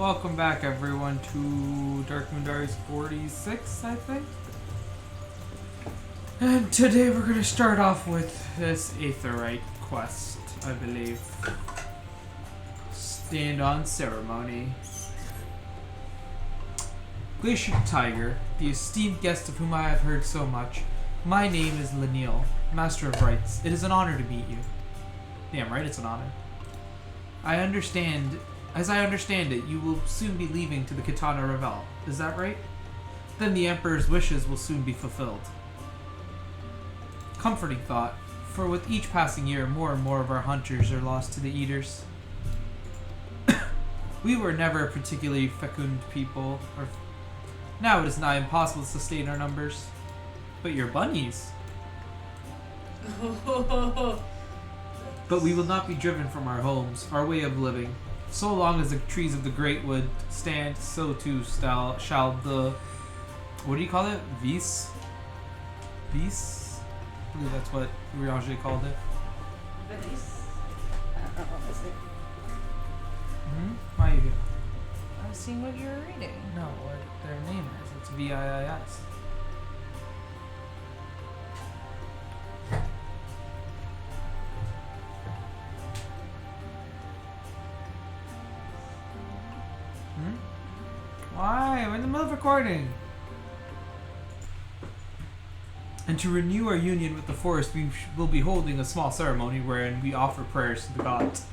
Welcome back, everyone, to Darkmoon Diaries 46, I think. And today we're going to start off with this Aetherite quest, I believe. Stand on ceremony. Glacier Tiger, the esteemed guest of whom I have heard so much. My name is Lenil, Master of Rites. It is an honor to meet you. Damn right, it's an honor. As I understand it, you will soon be leaving to the Katana Revel. Is that right? Then the Emperor's wishes will soon be fulfilled. Comforting thought, for with each passing year, more and more of our hunters are lost to the Eaters. We were never a particularly fecund people. Now it is nigh impossible to sustain our numbers. But your bunnies. But we will not be driven from our homes, our way of living. So long as the trees of the Great Wood stand, so too shall the... What do you call it? Vis? Vis? I believe that's what Urianger called it. Vis? I don't know what is it. Why are you here? I was seeing what you were reading. No, what their name is. It's V-I-I-S. Why? We're in the middle of recording. And to renew our union with the forest, we will be holding a small ceremony wherein we offer prayers to the gods.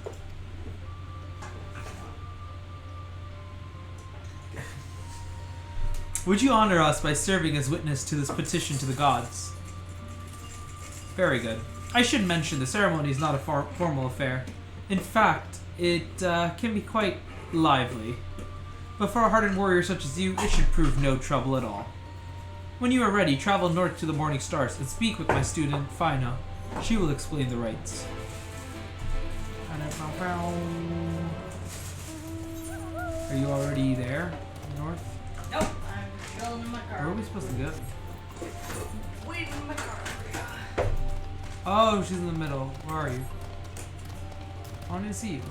Would you honor us by serving as witness to this petition to the gods? Very good. I should mention the ceremony is not a formal affair. In fact, it can be quite lively. But for a hardened warrior such as you, it should prove no trouble at all. When you are ready, travel north to the Morning Stars and speak with my student, Fina. She will explain the rites. Are you already there? North? Nope, I'm chilling in my car. Where are we supposed to go? Waiting in my car. Oh, she's in the middle. Where are you? I want to see you.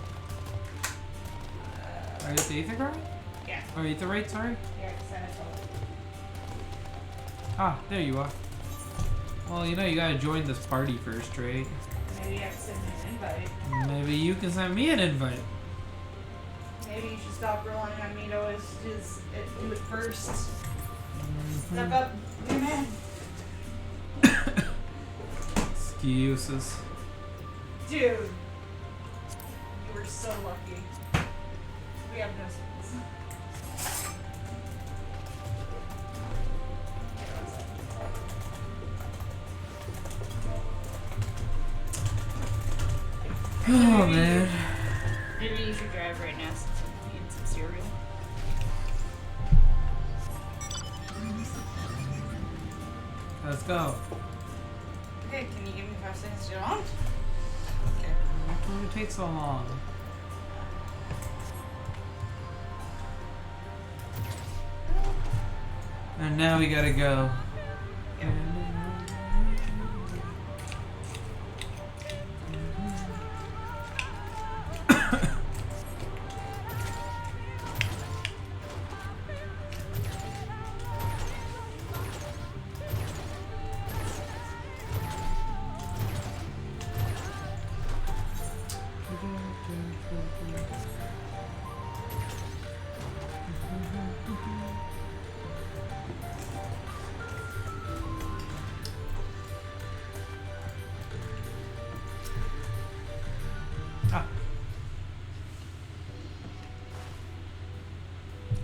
Are you at the Aetherite? Yeah. Or Aetherite, sorry? Here, send it over. Ah, there you are. Well, you know you gotta join this party first, right? Maybe you have to send me an invite. Maybe you can send me an invite. Maybe you should stop relying on me to always do it first. Step up, your man. Excuses. Dude. You were so lucky. We have no space. Oh man. Maybe you should drive right now since I'm eating some cereal. Let's go. Okay, can you give me 5 seconds to get on? Okay. Why would it take so long? And now we gotta go.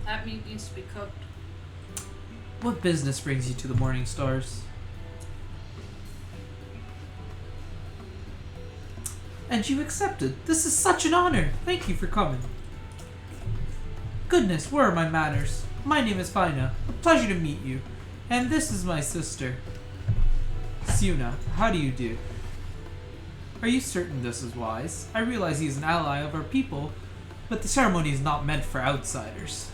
That meat needs to be cooked. What business brings you to the Morning Stars? And you accepted. This is such an honor. Thank you for coming. Goodness, where are my manners? My name is Fina. A pleasure to meet you. And this is my sister, Siuna. How do you do? Are you certain this is wise? I realize he is an ally of our people, but the ceremony is not meant for outsiders.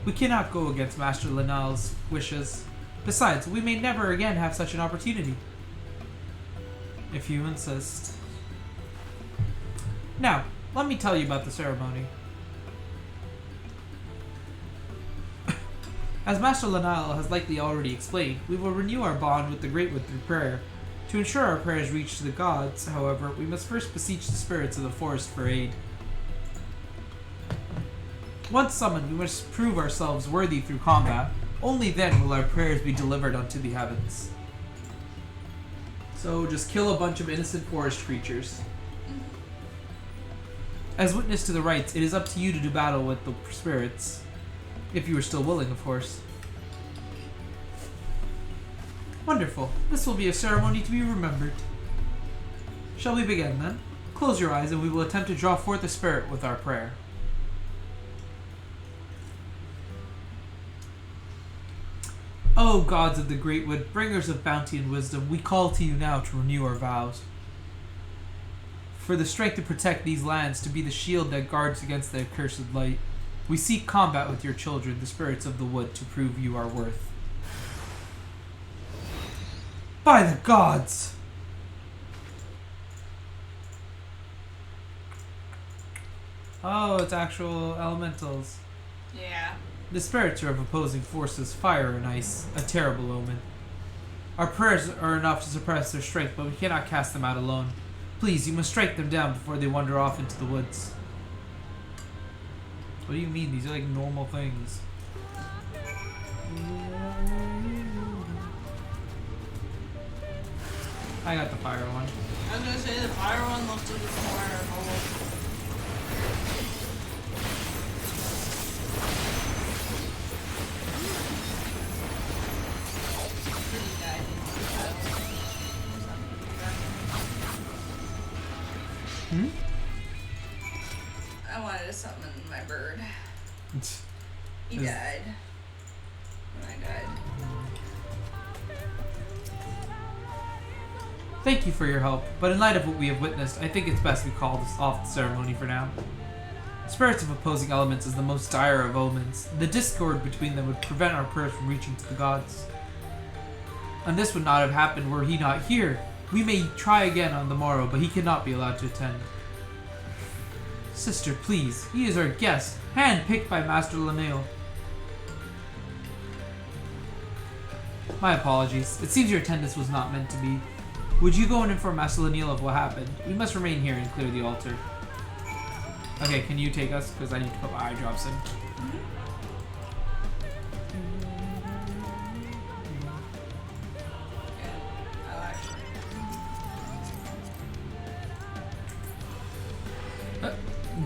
We cannot go against Master Lenal's wishes. Besides, we may never again have such an opportunity. If you insist. Now, let me tell you about the ceremony. As Master Lanile has likely already explained, we will renew our bond with the Great Wood through prayer. To ensure our prayers reach the gods, however, we must first beseech the spirits of the forest for aid. Once summoned, we must prove ourselves worthy through combat. Only then will our prayers be delivered unto the heavens. So just kill a bunch of innocent forest creatures. As witness to the rites, it is up to you to do battle with the spirits. If you are still willing, of course. Wonderful. This will be a ceremony to be remembered. Shall we begin, then? Close your eyes and we will attempt to draw forth the spirit with our prayer. O gods of the Great Wood, bringers of bounty and wisdom, we call to you now to renew our vows. For the strength to protect these lands, to be the shield that guards against the accursed light, we seek combat with your children, the spirits of the wood, to prove you our worth. By the gods! Oh, it's actual elementals. Yeah. The spirits are of opposing forces, fire and ice, a terrible omen. Our prayers are enough to suppress their strength, but we cannot cast them out alone. Please, you must strike them down before they wander off into the woods. What do you mean? These are like normal things. I got the fire one. I was gonna say the fire one looks like it's more mobile. I wanted to summon my bird. He died. When I died. Thank you for your help, but in light of what we have witnessed, I think it's best we call this off the ceremony for now. Spirits of opposing elements is the most dire of omens. The discord between them would prevent our prayers from reaching to the gods. And this would not have happened were he not here. We may try again on the morrow, but he cannot be allowed to attend. Sister, please. He is our guest, hand-picked by Master Lanile. My apologies. It seems your attendance was not meant to be. Would you go and inform Master Lanile of what happened? We must remain here and clear the altar. Okay, can you take us? Because I need to put my eye drops in.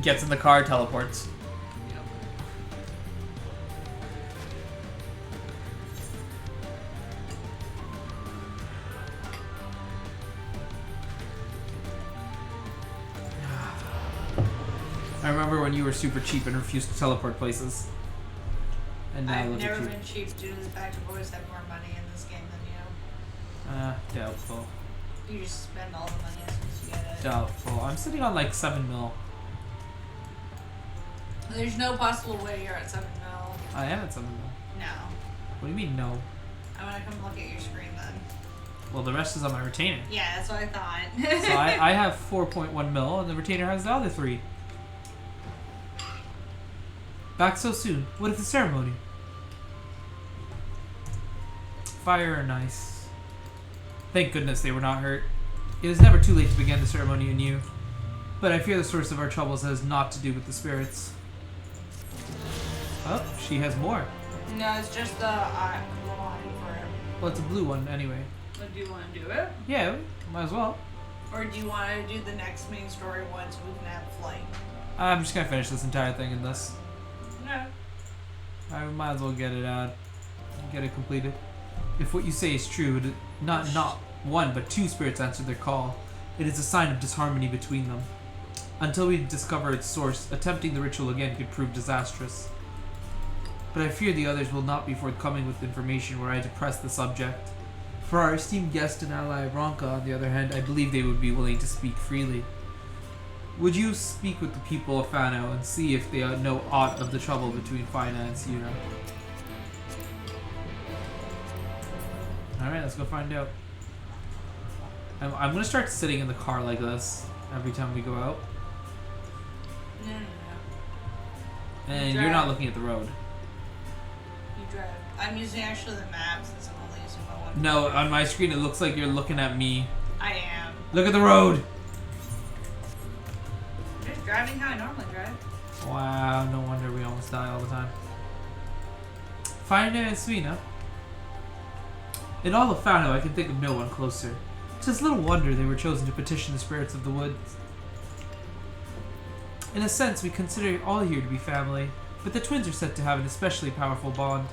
Gets in the car, teleports. Yep. I remember when you were super cheap and refused to teleport places. And now I've look never at you. been cheap due to the fact I've always had more money in this game than you. Doubtful. You just spend all the money as soon as you get it. Doubtful. I'm sitting on like 7 mil. There's no possible way you're at 7 mil. I am at 7 mil. No. What do you mean, no? I'm gonna come look at your screen then. Well, the rest is on my retainer. Yeah, that's what I thought. So I have 4.1 mil, and the retainer has the other 3. Back so soon. What of the ceremony? Fire and ice. Thank goodness they were not hurt. It is never too late to begin the ceremony anew. But I fear the source of our troubles has naught to do with the spirits. Oh, she has more. No, it's just the line for it. Well, it's a blue one anyway. But do you want to do it? Yeah, might as well. Or do you want to do the next main story one so we can have flight? I'm just gonna finish this entire thing in this. No. I might as well get it out. Get it completed. If what you say is true, not one but 2 spirits answered their call. It is a sign of disharmony between them. Until we discover its source, attempting the ritual again could prove disastrous. But I fear the others will not be forthcoming with information were I to press the subject. For our esteemed guest and ally Ronka, on the other hand, I believe they would be willing to speak freely. Would you speak with the people of Fano and see if they know aught of the trouble between Fina and Siuna? Alright, let's go find out. I'm gonna start sitting in the car like this every time we go out. No. And you're not looking at the road. You drive? I'm using actually the map since I'm only using my one. No, on my screen it looks like you're looking at me. I am. Look at the road! I'm just driving how I normally drive. Wow, no wonder we almost die all the time. Fina and Suina. In all of Fano, I can think of no one closer. It is little wonder they were chosen to petition the spirits of the woods. In a sense, we consider all here to be family, but the twins are said to have an especially powerful bond.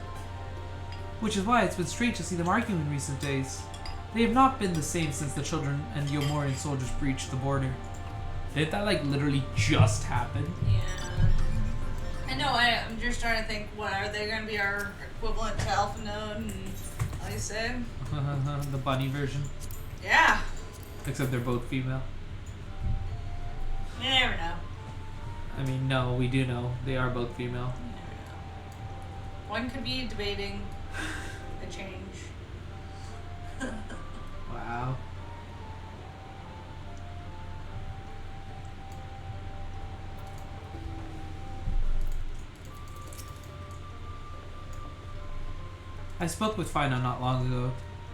Which is why it's been strange to see them argue in recent days. They have not been the same since the children and Yomorian soldiers breached the border. Didn't that, like, literally just happen? Yeah. I know, I'm just trying to think, what, are they going to be our equivalent to Alphano and Lysa? The bunny version. Yeah. Except they're both female. You never know. I mean, no, we do know. They are both female. You never know. One could be debating a change. Wow. I spoke with Fino not long ago.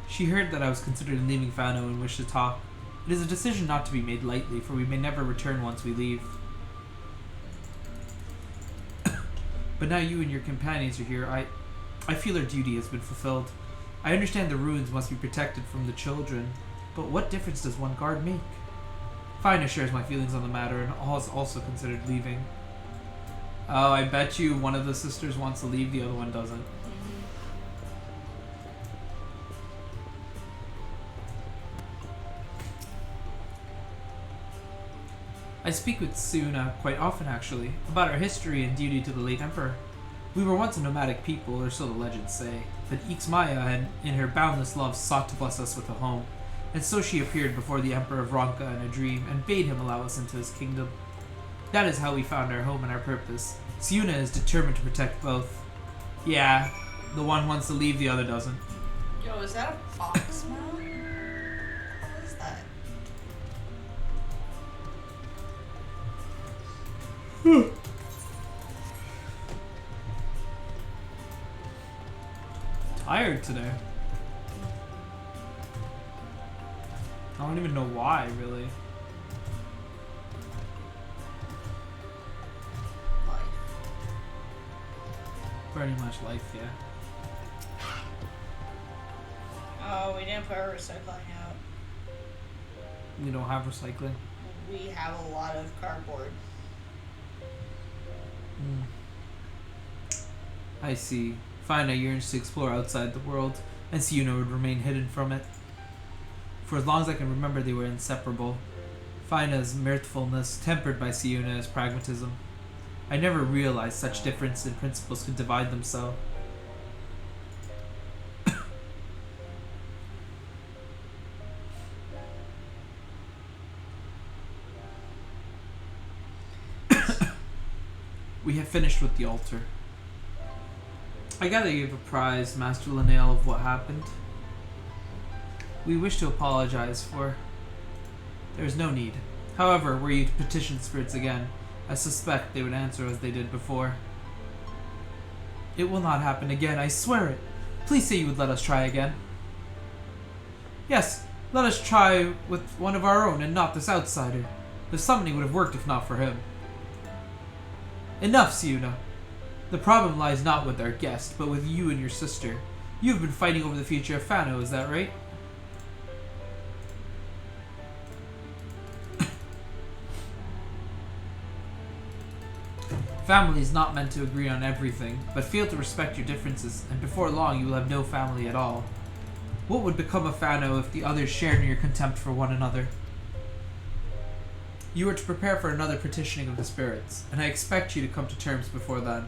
She heard that I was considering leaving Fano and wished to talk. It is a decision not to be made lightly, for we may never return once we leave. But now you and your companions are here, I feel our duty has been fulfilled. I understand the ruins must be protected from the children, but what difference does one guard make? Fina shares my feelings on the matter and has also considered leaving. Oh, I bet you one of the sisters wants to leave, the other one doesn't. I speak with Suna quite often, actually, about our history and duty to the late Emperor. We were once a nomadic people, or so the legends say, but Ixmaya had, in her boundless love, sought to bless us with a home, and so she appeared before the Emperor of Ronka in a dream and bade him allow us into his kingdom. That is how we found our home and our purpose. Siuna is determined to protect both. Yeah, the one wants to leave, the other doesn't. Yo, is that a fox mount? What is that? Tired today. I don't even know why, really. Life. Pretty much life, yeah. Oh, we didn't put our recycling out. We don't have recycling. We have a lot of cardboard. I see. Fina yearns to explore outside the world, and Siuna would remain hidden from it. For as long as I can remember, they were inseparable. Fina's mirthfulness tempered by Siuna's pragmatism. I never realized such difference in principles could divide them so. We have finished with the altar. I gather you have apprised Master Linnell of what happened. We wish to apologize for. There is no need. However, were you to petition spirits again, I suspect they would answer as they did before. It will not happen again, I swear it. Please say you would let us try again. Yes, let us try with one of our own and not this outsider. The summoning would have worked if not for him. Enough, Siuna. The problem lies not with our guest, but with you and your sister. You have been fighting over the future of Fano, is that right? Family is not meant to agree on everything, but fail to respect your differences, and before long you will have no family at all. What would become of Fano if the others shared in your contempt for one another? You are to prepare for another petitioning of the spirits, and I expect you to come to terms before then.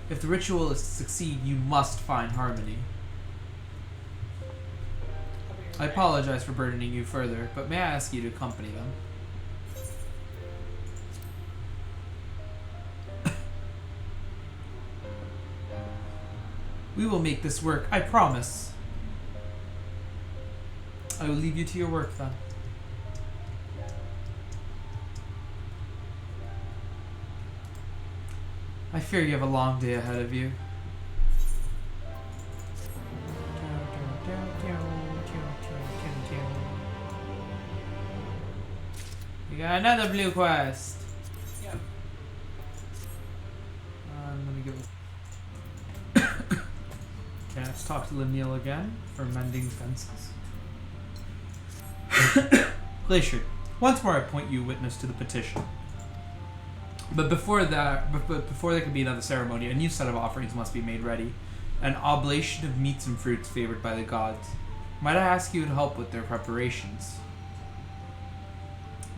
If the ritual is to succeed, you must find harmony. I apologize for burdening you further, but may I ask you to accompany them? We will make this work, I promise. I will leave you to your work then. I fear you have a long day ahead of you. We got another blue quest. Yep. Let me go. Okay, let's talk to Lenil again for mending fences. Glacier, once more I point you witness to the petition. But before there can be another ceremony, a new set of offerings must be made ready. An oblation of meats and fruits favored by the gods. Might I ask you to help with their preparations?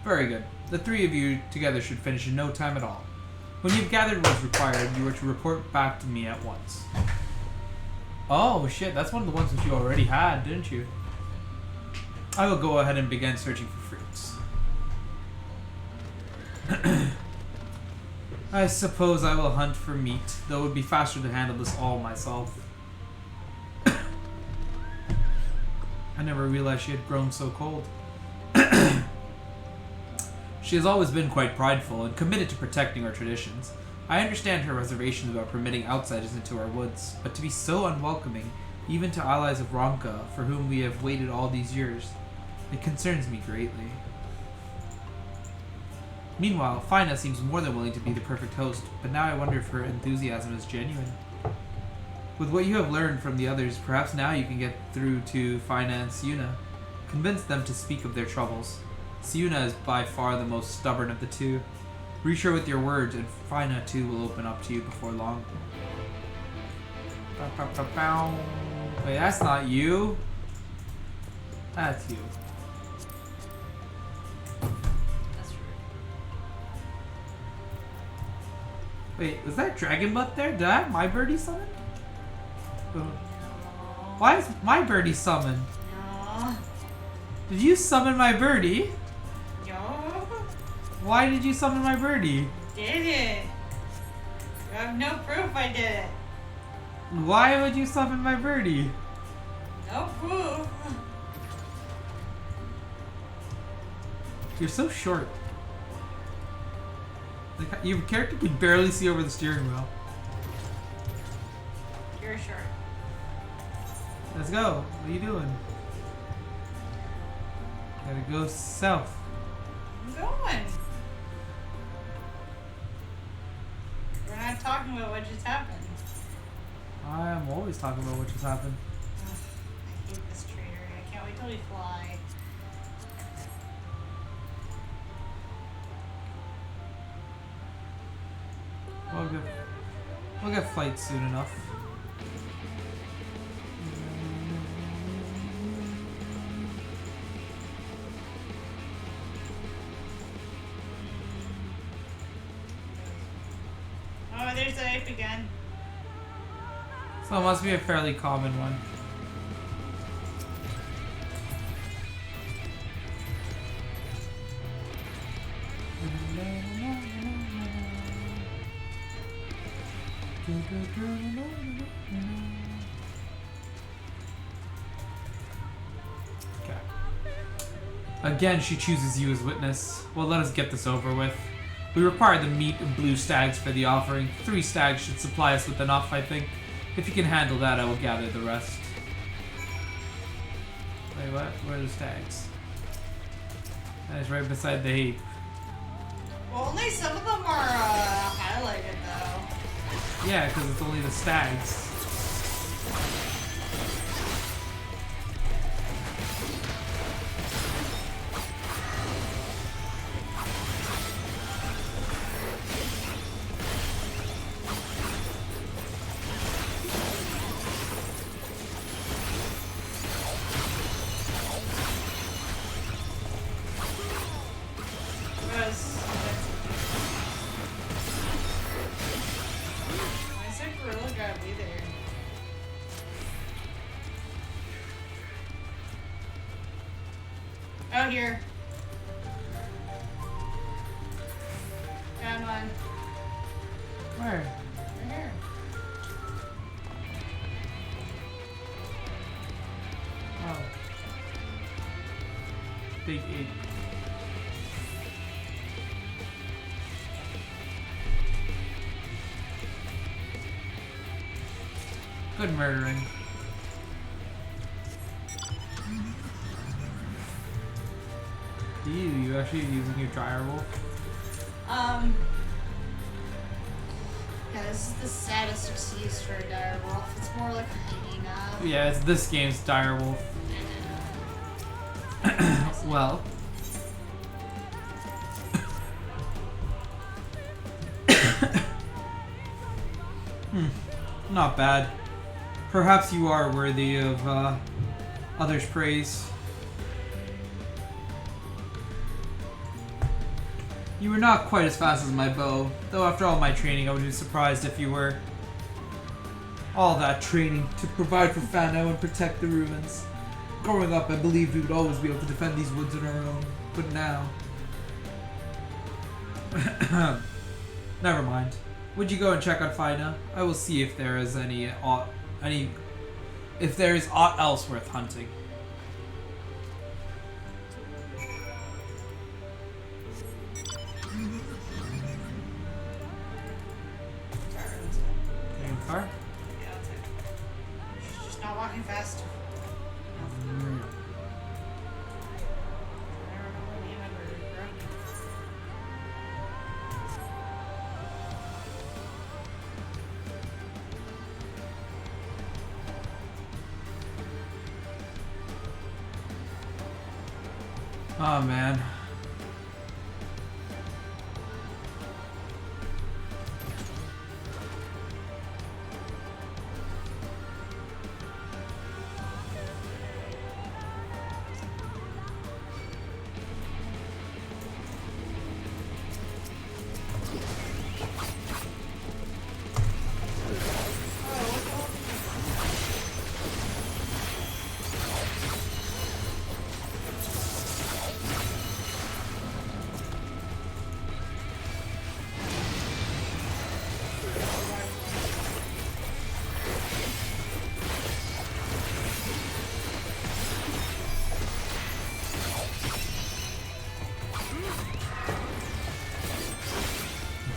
Very good. The three of you together should finish in no time at all. When you've gathered what is required, you are to report back to me at once. Oh shit, that's one of the ones that you already had, didn't you? I will go ahead and begin searching for fruits. I suppose I will hunt for meat, though it would be faster to handle this all myself. I never realized she had grown so cold. She has always been quite prideful and committed to protecting our traditions. I understand her reservations about permitting outsiders into our woods, but to be so unwelcoming, even to allies of Ronka, for whom we have waited all these years, it concerns me greatly. Meanwhile, Fina seems more than willing to be the perfect host, but now I wonder if her enthusiasm is genuine. With what you have learned from the others, perhaps now you can get through to Fina and Siuna. Convince them to speak of their troubles. Siuna is by far the most stubborn of the two. Reach her with your words, and Fina too will open up to you before long. Wait, that's not you. That's you. That's rude. Wait, was that dragon butt there? Did I have my birdie summoned? No. Why is my birdie summoned? No. Did you summon my birdie? No. Why did you summon my birdie? Did it? You have no proof I did it. Why would you summon my birdie? No proof. You're so short. Like, your character can barely see over the steering wheel. You're short. Let's go. What are you doing? Gotta go south. I'm going. We're not talking about what just happened. I am always talking about what just happened. Ugh, I hate this traitor. I can't wait till we fly. We'll get flights soon enough. Oh, there's the ape again. So it must be a fairly common one. Okay. Again, she chooses you as witness. Well, let us get this over with. We require the meat and blue stags for the offering. 3 stags should supply us with enough, I think. If you can handle that, I will gather the rest. Wait, what? Where are the stags? That is right beside the heap. Well, only some of them are highlighted, though. Yeah, because it's only the stags. Out here. Found one. Where? Right here. Oh. Big 8. Good murdering. You actually using your dryer wolf? Yeah, this is the saddest excuse for a dire wolf. It's more like a hyena. Yeah, it's this game's dire wolf. Well. Not bad. Perhaps you are worthy of others' praise. You were not quite as fast as my bow, though after all my training I would be surprised if you were. All that training to provide for Fano and protect the ruins. Growing up I believed we would always be able to defend these woods on our own, but now... Never mind. Would you go and check on Fina? I will see if there is if there is aught else worth hunting. Car? Yeah, I'll take it. She's just not walking fast. I don't know what name I murdered, bro. Oh man.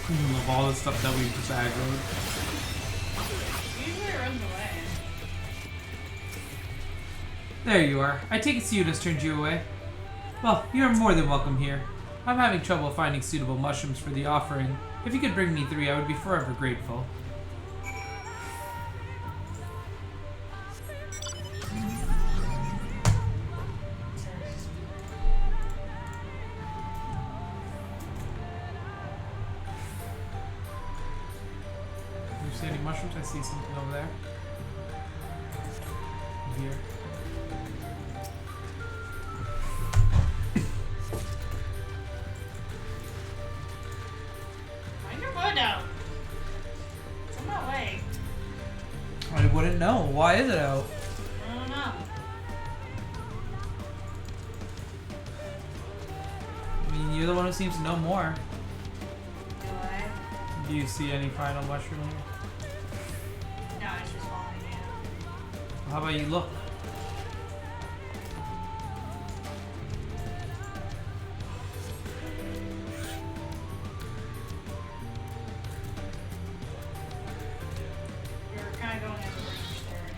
Of all the stuff that we just aggroed. Usually it runs away. There you are. I take it Suda's turned you away. Well, you are more than welcome here. I'm having trouble finding suitable mushrooms for the offering. If you could bring me 3, I would be forever grateful. You see any mushrooms? I see something over there. Here. Find your bow down. It's on my way. I wouldn't know. Why is it out? I don't know. I mean, you're the one who seems to know more. Do I? Do you see any final mushroom here? No, it's just following you. How about you look? You're kind of going in the range there.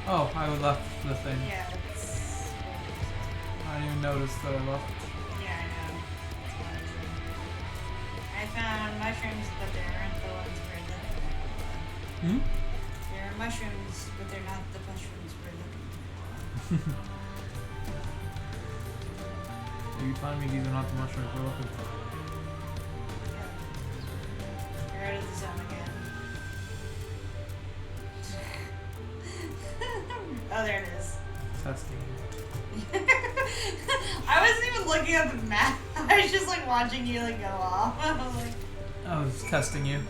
Oh, I left the thing. Yeah, it's... I didn't even notice that I left. Yeah, I know. That's what I did. I found mushrooms, but they aren't the ones we're looking for. Hmm? There are mushrooms, but they're not the mushrooms we're looking for. If you find me, these are not the mushrooms we're looking for. Yeah. You're out of the zone again. Oh, there it is. Testing. I wasn't even looking at the map. I was just like watching you like go off. I was like, I was testing you.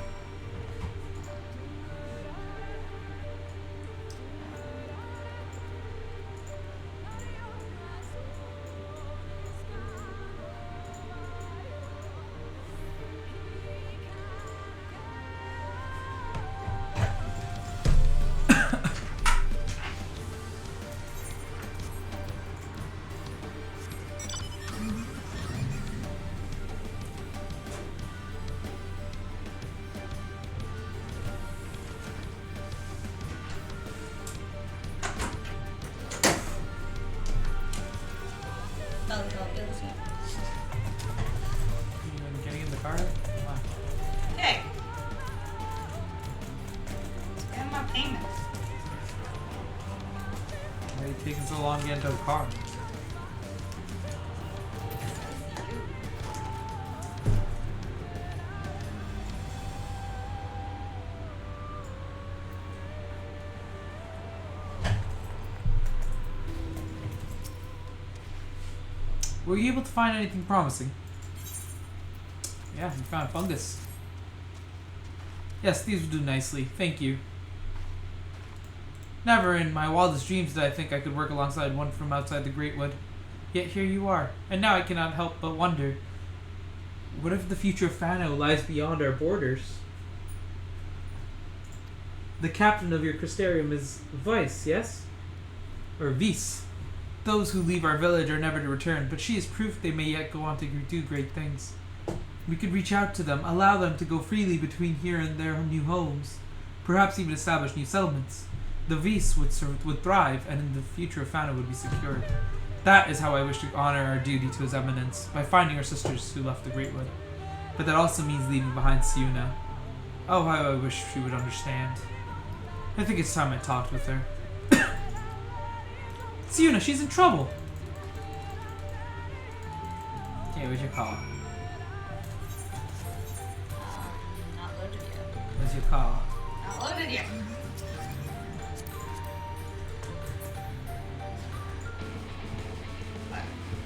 taking so long to get into the car? Were you able to find anything promising? Yeah, you found fungus. Yes, these will do nicely. Thank you. Never in my wildest dreams did I think I could work alongside one from outside the Great Wood. Yet here you are, and now I cannot help but wonder, what if the future of Fano lies beyond our borders? The captain of your Crystarium is Vice, yes? Or Vice. Those who leave our village are never to return, but she is proof they may yet go on to do great things. We could reach out to them, allow them to go freely between here and their new homes, perhaps even establish new settlements. The Vice would thrive, and in the future of Fano would be secured. That is how I wish to honor our duty to His Eminence, by finding our sisters who left the Great Wood. But that also means leaving behind Siuna. Oh, how I wish she would understand. I think it's time I talked with her. Siuna, she's in trouble! Okay, what's your call? Not loaded yet. What's your call? Not loaded yet.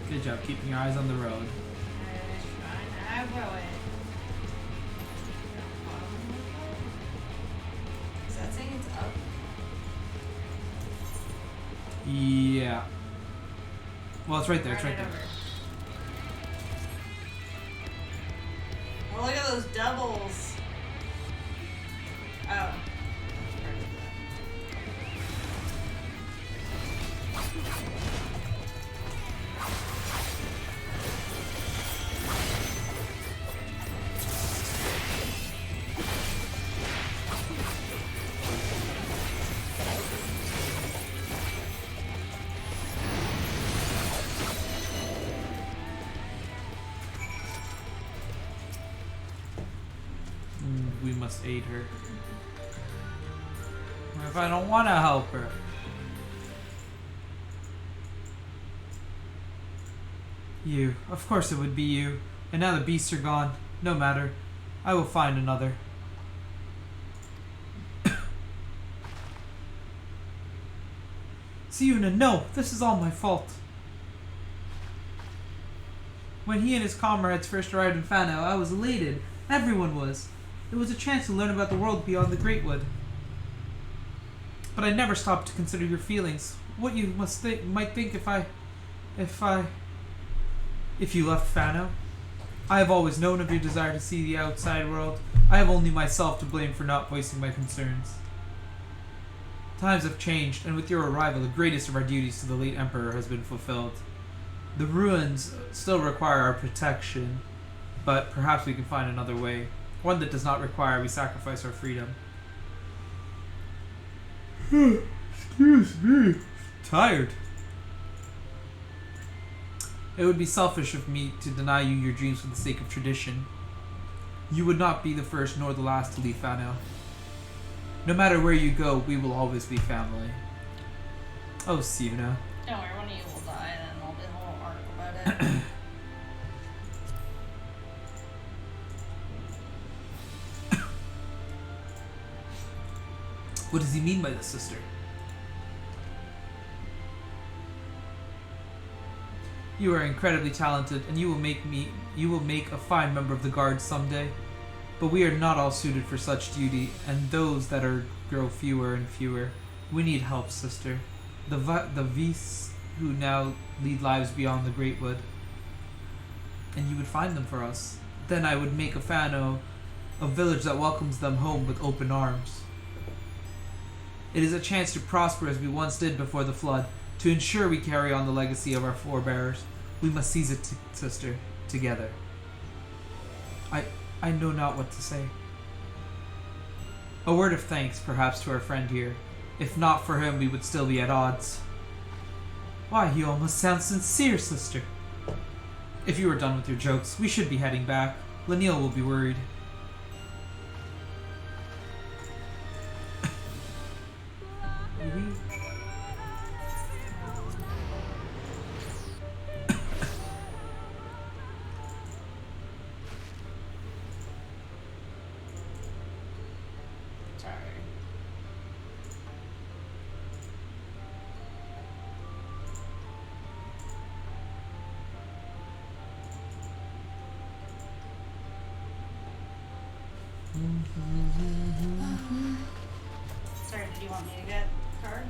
Good job keeping your eyes on the road. I will it. Is that saying it's up? Yeah. Well, it's right there. It's right there. Oh, look at those doubles. Oh. We must aid her. What if I don't want to help her? You. Of course it would be you. And now the beasts are gone. No matter. I will find another. Siuna, no! This is all my fault. When he and his comrades first arrived in Fano, I was elated. Everyone was. It was a chance to learn about the world beyond the Great Wood. But I never stopped to consider your feelings. What you might think if you left Fano. I have always known of your desire to see the outside world. I have only myself to blame for not voicing my concerns. Times have changed, and with your arrival, the greatest of our duties to the late Emperor has been fulfilled. The ruins still require our protection, but perhaps we can find another way. One that does not require we sacrifice our freedom. Excuse me. Tired. It would be selfish of me to deny you your dreams for the sake of tradition. You would not be the first nor the last to leave Fano. No matter where you go, we will always be family. Oh, Siuna. Don't worry, one of you will die, and I'll do a whole article about it. What does he mean by this, sister? You are incredibly talented, and you will make a fine member of the Guard someday. But we are not all suited for such duty, and those that grow fewer and fewer. We need help, sister. The Vice who now lead lives beyond the Great Wood. And you would find them for us. Then I would make a Fano, a village that welcomes them home with open arms. It is a chance to prosper as we once did before the flood. To ensure we carry on the legacy of our forebears, we must seize it, sister, together. I know not what to say. A word of thanks, perhaps, to our friend here. If not for him, we would still be at odds. Why, you almost sound sincere, sister. If you are done with your jokes, we should be heading back. Lanil will be worried. you want me to get a card?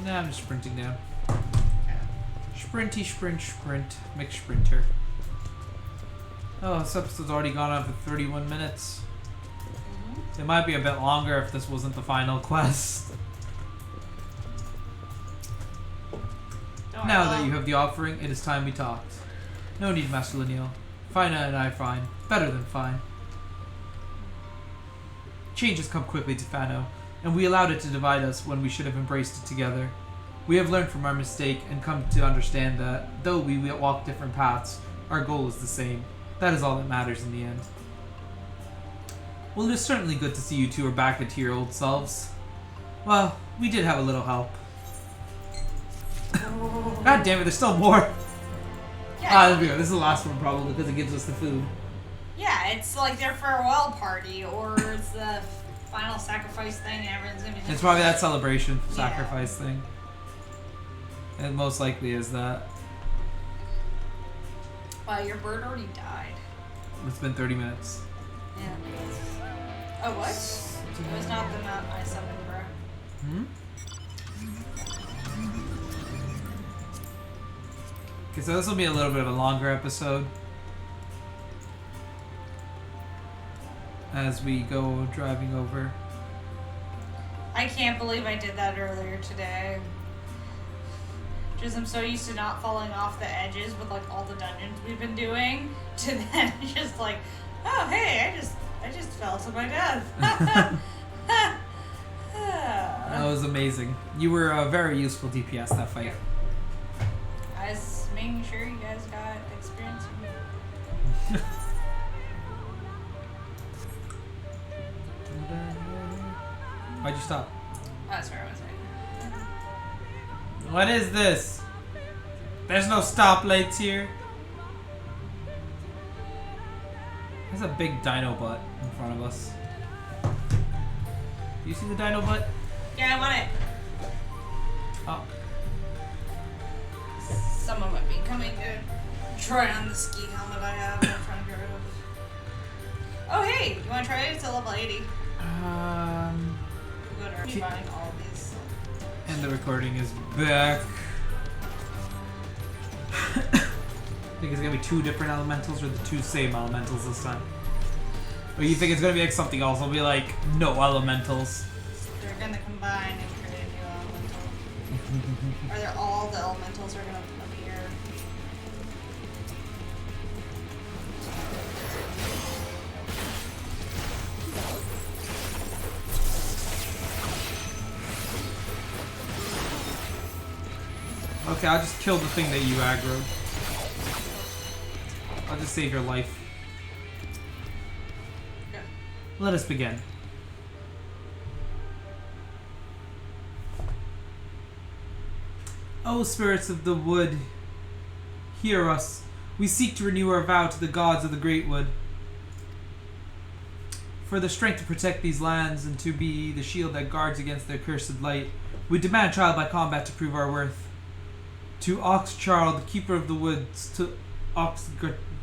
Nah, I'm just sprinting down. Okay. Sprinty, sprint, sprint. McSprinter. Oh, this episode's already gone on for 31 minutes. It might be a bit longer if this wasn't the final quest. Now that you have the offering, it is time we talked. No need, Master Lineal. Fina and I fine. Better than fine. Change has come quickly to Fano, and we allowed it to divide us when we should have embraced it together. We have learned from our mistake and come to understand that, though we walk different paths, our goal is the same. That is all that matters in the end. Well, it is certainly good to see you two are back into your old selves. Well, we did have a little help. God damn it, there's still more! Yeah. There we go. This is the last one probably because it gives us the food. Yeah, it's like their farewell party, or it's the final sacrifice thing, and everyone's gonna be. It's probably that celebration sacrifice thing. It most likely is that. Wow, your bird already died. It's been 30 minutes. Yeah. Oh, what? It was not the mount I summoned, bro. Okay, so this will be a little bit of a longer episode. As we go driving over. I can't believe I did that earlier today. Just I'm so used to not falling off the edges with like all the dungeons we've been doing, to then just like, oh hey, I just fell to my death. That was amazing. You were a very useful DPS that fight. I was making sure you guys got experience. Why'd you stop? That's where I was at. What is this? There's no stoplights here. There's a big dino butt in front of us. Do you see the dino butt? Yeah, I want it. Oh. Someone might be coming to try on the ski helmet I have. I'm trying to get rid of. Oh hey, you want to try it? It's a level 80. Good. Are you buying all of these? And the recording is back. I think it's gonna be two different elementals or the two same elementals this time. Or you think it's gonna be like something else? It'll be like no elementals. They're gonna combine and create a new elemental. Are there all the elementals are gonna appear? Okay, I'll just kill the thing that you aggroed. I'll just save your life. Okay. Let us begin. O spirits of the wood, hear us. We seek to renew our vow to the gods of the Great Wood. For the strength to protect these lands and to be the shield that guards against their cursed light, we demand trial by combat to prove our worth. To Ox Charl, the keeper of the woods, to Ox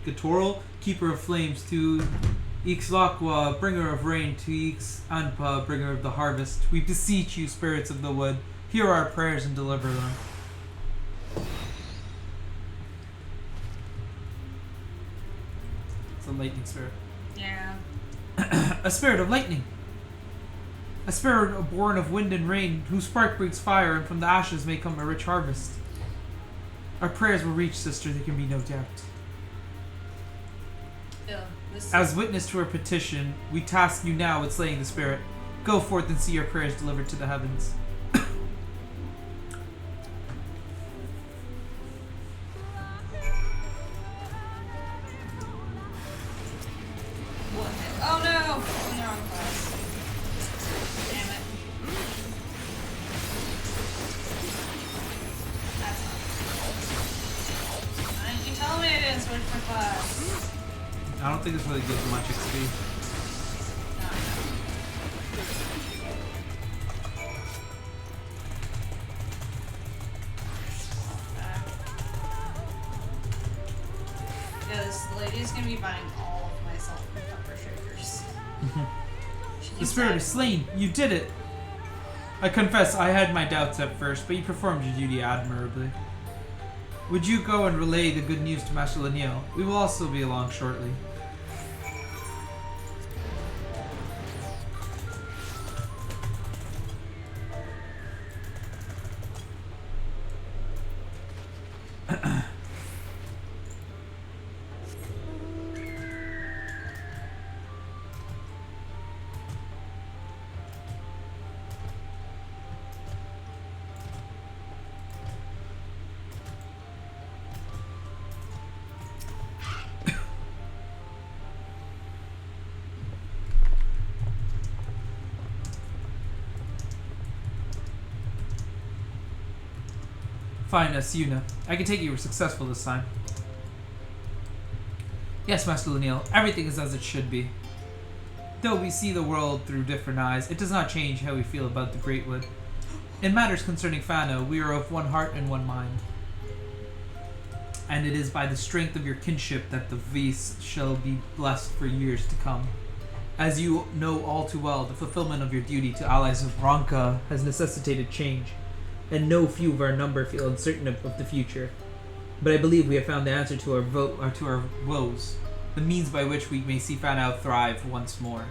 Gatoral, keeper of flames, to Ixlaqua, bringer of rain, to Ix Anpa, bringer of the harvest. We beseech you, spirits of the wood, hear our prayers and deliver them. It's a lightning spirit. Yeah. A spirit of lightning. A spirit born of wind and rain, whose spark breathes fire, and from the ashes may come a rich harvest. Our prayers will reach, sister, there can be no doubt. Yeah, As witness to our petition, we task you now with slaying the spirit. Go forth and see your prayers delivered to the heavens. Oh no! I'm in the wrong class. Damn it. That's not. Why didn't you tell me I didn't switch for class? I don't think this really gives much XP. Yeah, this lady's gonna be buying all of my salt and pepper shakers. The spirit is slain. You did it. I confess I had my doubts at first, but you performed your duty admirably. Would you go and relay the good news to Master Laniel? We will also be along shortly. Fine, Asuna. I can take you were successful this time. Yes, Master Laniel, everything is as it should be. Though we see the world through different eyes, it does not change how we feel about the Great Wood. In matters concerning Fano, we are of one heart and one mind. And it is by the strength of your kinship that the Vis shall be blessed for years to come. As you know all too well, the fulfillment of your duty to allies of Ronka has necessitated change, and no few of our number feel uncertain of the future. But I believe we have found the answer to our woes, the means by which we may see Fano thrive once more.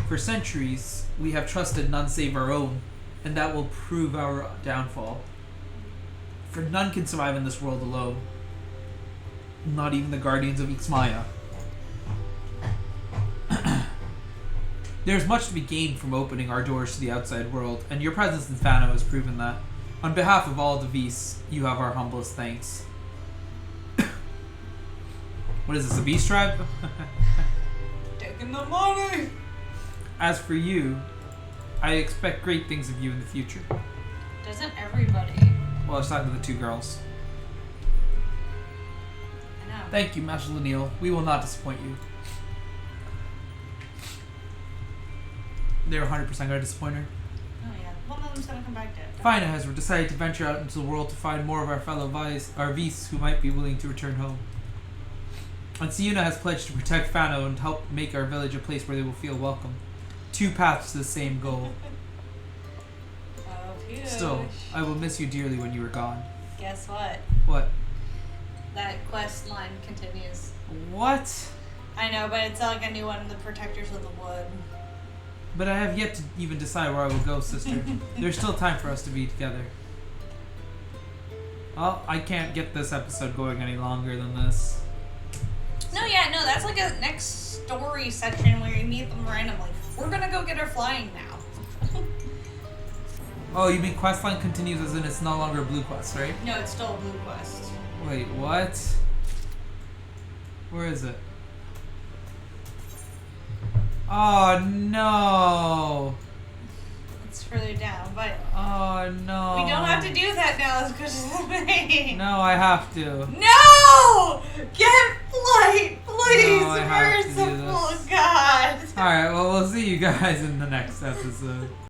For centuries, we have trusted none save our own, and that will prove our downfall. For none can survive in this world alone, not even the guardians of Ixmaya. There is much to be gained from opening our doors to the outside world, and your presence in Fano has proven that. On behalf of all the Vis, you have our humblest thanks. What is this, a beast tribe? Taking the money! As for you, I expect great things of you in the future. Doesn't everybody? Well, I was talking to the two girls. I know. Thank you, Master Laniel. We will not disappoint you. They're 100% going to disappoint her. Oh yeah. One of them's gonna come back dead. Fina has decided to venture out into the world to find more of our fellow Vis who might be willing to return home. And Siuna has pledged to protect Fano and help make our village a place where they will feel welcome. Two paths to the same goal. Oh, phew. Still, I will miss you dearly when you are gone. Guess what? What? That quest line continues. What? I know, but it's like a new one, the Protectors of the Wood. But I have yet to even decide where I will go, sister. There's still time for us to be together. Well, I can't get this episode going any longer than this. No, yeah, no, that's like a next story section where you meet them randomly. We're gonna go get her flying now. Oh, you mean questline continues as in it's no longer a blue quest, right? No, it's still a blue quest. Wait, what? Where is it? Oh no! It's further down, but Oh no! we don't have to do that now because of me. No, I have to. No! Get flight, please, No, I have to do merciful this. God. Alright, well, we'll see you guys in the next episode.